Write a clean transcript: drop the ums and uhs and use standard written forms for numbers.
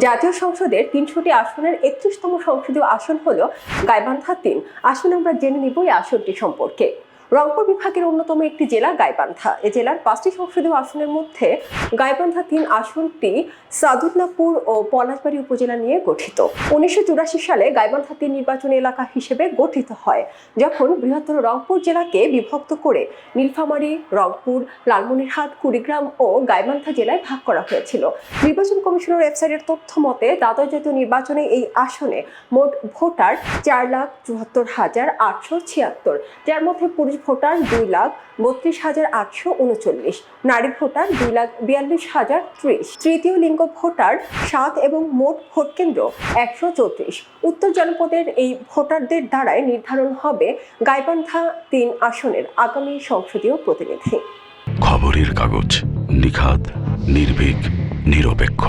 জাতীয় সংসদের ৩০০টি আসনের ৩১তম সংসদীয় আসন হল গাইবান্ধা ৩ আসন। আমরা জেনে নিব এই আসনটি সম্পর্কে। রংপুর বিভাগের অন্যতম একটি জেলা গাইবান্ধা। এই জেলার ৫টি সংসদীয় আসনের মধ্যে গাইবান্ধা ৩ আসনটি সাদুল্লাপুর ও পলাশবাড়ী উপজেলা নিয়ে গঠিত। ১৯৮৪ সালে গাইবান্ধা ৩ নির্বাচনী এলাকা হিসেবে গঠিত হয়, যখন বৃহত্তর রংপুর জেলাকে বিভক্ত করে নীলফামারী, রংপুর, লালমনিরহাট, কুড়িগ্রাম ও গাইবান্ধা জেলায় ভাগ করা হয়েছিল। নির্বাচন কমিশনের ওয়েবসাইটের তথ্য মতে দ্বাদশ জাতীয় নির্বাচনে এই আসনে মোট ভোটার ৪,৭৪,৮৭৬, যার মধ্যে পুরুষ ভোটার ২,৩২,৮৩৯, নারী ভোটার 2,42,030, তৃতীয় লিঙ্গ ভোটার 7 এবং মোট ভোট কেন্দ্র 134। উত্তর জনপদের এই ভোটারদের দ্বারাই নির্ধারণ হবে গাইবান্ধা ৩ আসনের আগামী সংসদীয় প্রতিনিধি। খবরের কাগজ, নিখাত, নির্ভীক, নিরপেক্ষ।